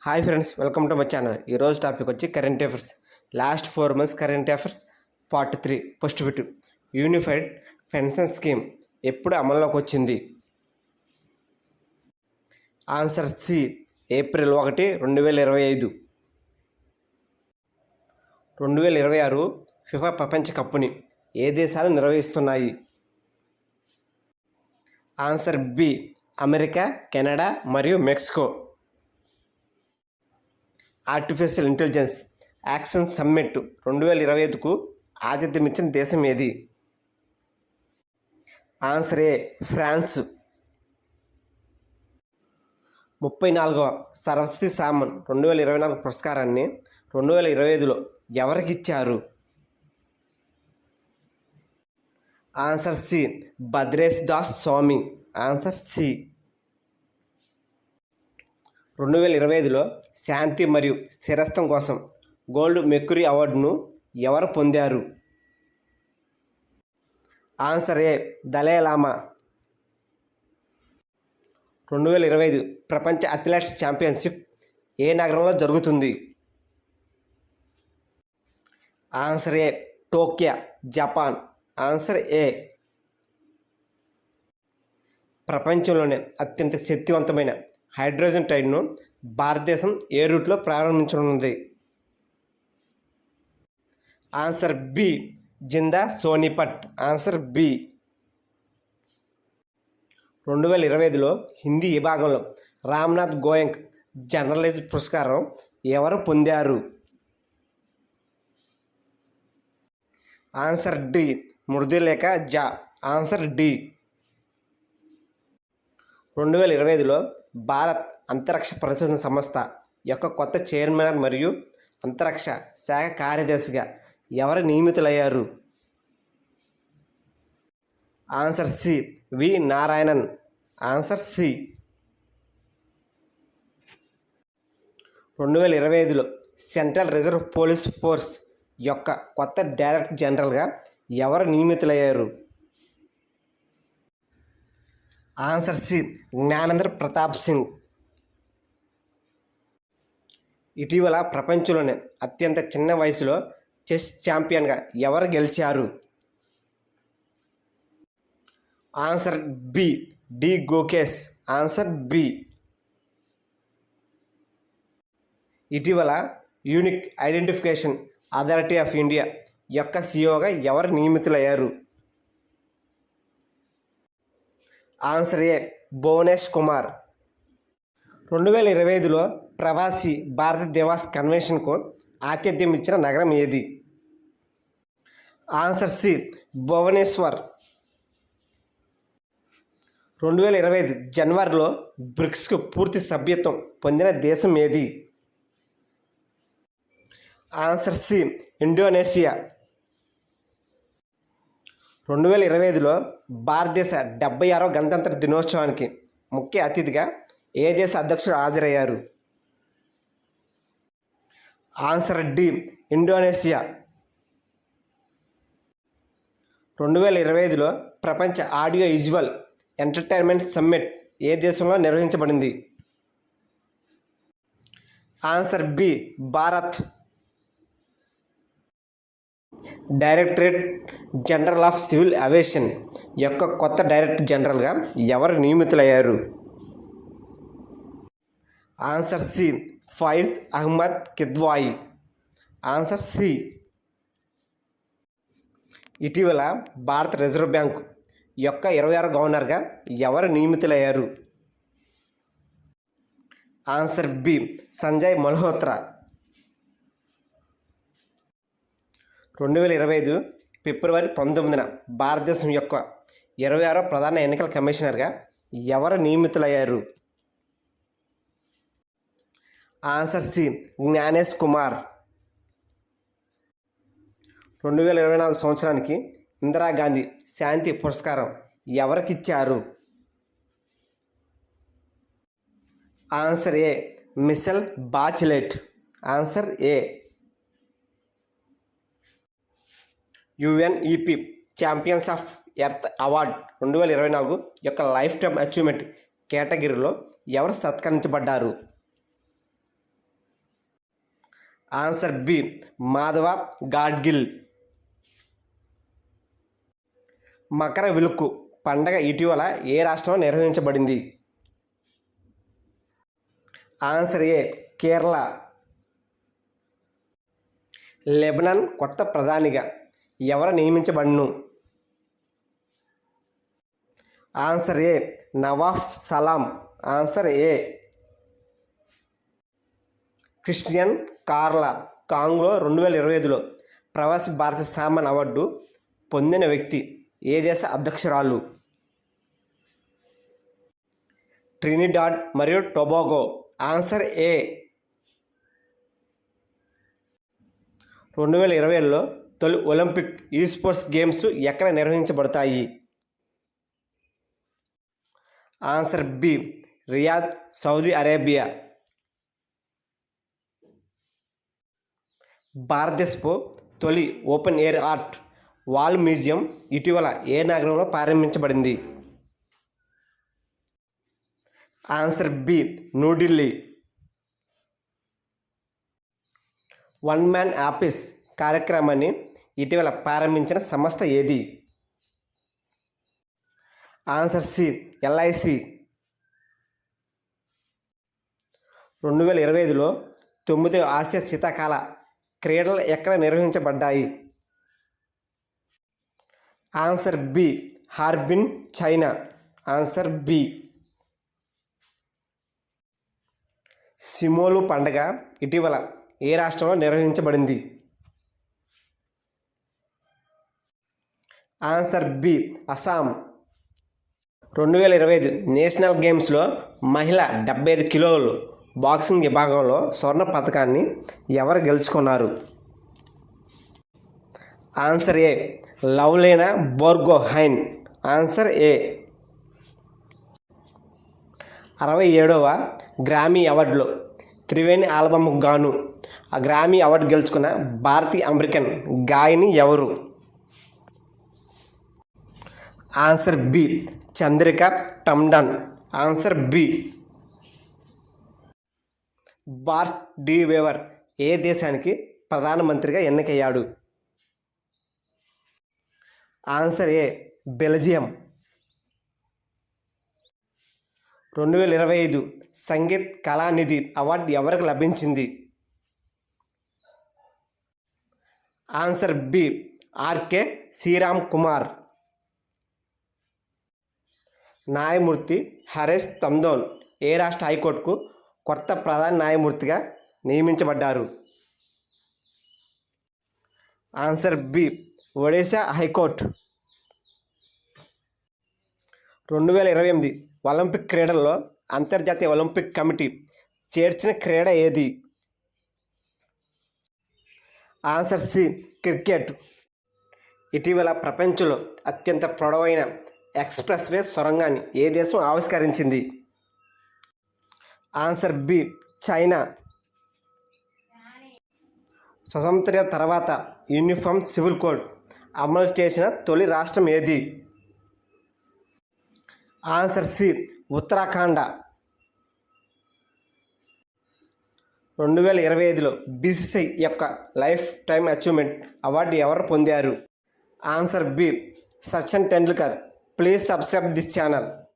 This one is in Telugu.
Hi friends, welcome to my channel. ఈరోజు టాపిక్ వచ్చి current affairs. Last 4 months current affairs part 3 first bit. Unified pension scheme ఎప్పుడు అమల్లోకి వచ్చింది? Answer C, April 1, 2025. 2026 ఫిఫా ప్రపంచ కప్ని ఏ దేశాలు నిర్వహిస్తున్నాయి? ఆన్సర్ బి, అమెరికా, కెనడా మరియు Mexico. Artificial intelligence action summit 2025కు ఆతిథ్యమిచ్చిన దేశం ఏది? Answer A, France. 34వ సరస్వతి సామన్ 2024 పురస్కారాన్ని 2025లో ఎవరికి ఇచ్చారు? Answer C, Bhadresh Das Swami. Answer C. 2025లో శాంతి మరియు స్థిరత్వం కోసం గోల్డ్ మెర్క్యూరీ అవార్డును ఎవరు పొందారు? ఆన్సర్ ఏ, దలై లామా. 2025 ప్రపంచ అథ్లెటిక్స్ ఛాంపియన్షిప్ ఏ నగరంలో జరుగుతుంది? Answer A, Tokyo, Japan. Answer A. ప్రపంచంలోనే అత్యంత శక్తివంతమైన హైడ్రోజన్ ట్రైన్ను భారతదేశం ఏ రూట్లో ప్రారంభించనున్నది? Answer B, Jind Sonipat. Answer B. 2025లో హిందీ విభాగంలో రామ్నాథ్ గోయంక్ జర్నలిజం పురస్కారం ఎవరు పొందారు? ఆన్సర్ డి, మృదులేఖ జా. Answer D. 2025లో భారత్ అంతరిక్ష పరిశోధన సంస్థ యొక్క కొత్త చైర్మన్ మరియు అంతరిక్ష శాఖ కార్యదర్శిగా ఎవరు నియమితులయ్యారు? Answer C, V Narayanan. Answer C. 2025లో సెంట్రల్ రిజర్వ్ పోలీస్ ఫోర్స్ యొక్క కొత్త డైరెక్టర్ జనరల్గా ఎవరు నియమితులయ్యారు? Answer C, Gyanendra Pratap Singh. ఇటీవల ప్రపంచంలోనే అత్యంత చిన్న వయసులో చెస్ ఛాంపియన్గా ఎవరు గెలిచారు? Answer B, D Gukesh. Answer B. ఇటీవల unique identification authority of India యొక్క సిఇఓగా ఎవరు నియమితులయ్యారు? Answer A, Bhuvnesh Kumar. 2025లో ప్రవాసీ భారత దివాస్ కన్వెన్షన్కు ఆతిథ్యం ఇచ్చిన నగరం ఏది? Answer C, Bhubaneswar. 2025 జనవరిలో బ్రిక్స్కు పూర్తి సభ్యత్వం పొందిన దేశం ఏది? Answer C, Indonesia. 2025లో భారతదేశ 76వ గణతంత్ర దినోత్సవానికి ముఖ్య అతిథిగా ఏ దేశ అధ్యక్షుడు హాజరయ్యారు? Answer D, Indonesia. 2025లో ప్రపంచ ఆడియో విజువల్ ఎంటర్టైన్మెంట్ సమ్మిట్ ఏ దేశంలో నిర్వహించబడింది? Answer B, Bharat. Directorate general of civil aviation యొక్క కొత్త డైరెక్టర్ జనరల్గా ఎవరు నియమితులయ్యారు? Answer C, Faiz Ahmed Kidwai. Answer C. ఇటీవల భారత రిజర్వ్ బ్యాంక్ యొక్క 26వ గవర్నర్గా ఎవరు నియమితులయ్యారు? Answer B, Sanjay Malhotra. 2025 February 19న భారతదేశం యొక్క 26వ ప్రధాన ఎన్నికల కమిషనర్గా ఎవరు నియమితులయ్యారు? Answer C, Gyanesh Kumar. 2024 సంవత్సరానికి ఇందిరాగాంధీ శాంతి పురస్కారం ఎవరికి ఇచ్చారు? Answer A, Michelle Bachelet. Answer A. UNEP champions of earth award 2024 యొక్క లైఫ్ టైమ్ అచీవ్మెంట్ కేటగిరీలో ఎవరు సత్కరించబడ్డారు? Answer B Madhav Gadgil. మకర విలుక్కు పండగ ఇటీవల ఏ రాష్ట్రంలో నిర్వహించబడింది? Answer A Kerala. లెబనాన్ కొత్త ప్రధానిగా ఎవరు నియమించబడును? Answer A Nawaf Salam. Answer A. క్రిస్టియన్ కార్లా కాంగో 2025లో ప్రవాసి భారత సామాన్ అవార్డు పొందిన వ్యక్తి ఏ దేశ అధ్యక్షురాలు? ట్రినిడాడ్ మరియు టొబాగో. ఆన్సర్ ఏ. 2020లో తొలి ఒలింపిక్ ఈ స్పోర్ట్స్ గేమ్స్ ఎక్కడ నిర్వహించబడతాయి? Answer B Riyadh, Saudi Arabia. భారతదేశపు తొలి open air art wall museum ఇటీవల ఏ నగరంలో ప్రారంభించబడింది? Answer B New Delhi. One man office కార్యక్రమాన్ని ఇటీవల ప్రారంభించిన సంస్థ ఏది? Answer C LIC. 2025లో 9వ ఆసియా శీతాకాల క్రీడలు ఎక్కడ నిర్వహించబడ్డాయి? Answer B Harbin, China. Answer B. సిమోలు పండుగ ఇటీవల ఏ రాష్ట్రంలో నిర్వహించబడింది? Answer B Assam. 2025 నేషనల్ గేమ్స్లో మహిళ 75 కిలోలు బాక్సింగ్ విభాగంలో స్వర్ణ పతకాన్ని ఎవరు గెలుచుకున్నారు? Answer A Lovlina Borgohain. Answer A. 67వ గ్రామీ అవార్డులో త్రివేణి ఆల్బమ్కు గాను ఆ గ్రామీ అవార్డు గెలుచుకున్న భారతీయ అమెరికన్ గాయని ఎవరు? Answer B Chandrika Tandon. Answer B. Bart De Wever ఏ దేశానికి ప్రధానమంత్రిగా ఎన్నికయ్యాడు? Answer A Belgium. 2025 Sangeet Kalanidhi award ఎవరికి లభించింది? Answer B RK Sriram Kumar. న్యాయమూర్తి హరీష్ తందోన్ ఏ రాష్ట్ర హైకోర్టుకు కొత్త ప్రధాన న్యాయమూర్తిగా నియమించబడ్డారు? Answer B Odisha high court. 2028 olympic క్రీడల్లో అంతర్జాతీయ ఒలింపిక్ కమిటీ చేర్చిన క్రీడ ఏది? Answer C cricket. ఇటీవల ప్రపంచంలో అత్యంత పొడవైన ఎక్స్ప్రెస్ వే సొరంగాన్ని ఏ దేశం ఆవిష్కరించింది? Answer B China. స్వతంత్ర తర్వాత యూనిఫామ్ సివిల్ కోడ్ అమలు చేసిన తొలి రాష్ట్రం ఏది? Answer C Uttarakhand. 2025లో BCCI యొక్క లైఫ్ టైమ్ అచీవ్మెంట్ అవార్డు ఎవరు పొందారు? Answer B Sachin Tendulkar. Please subscribe this channel.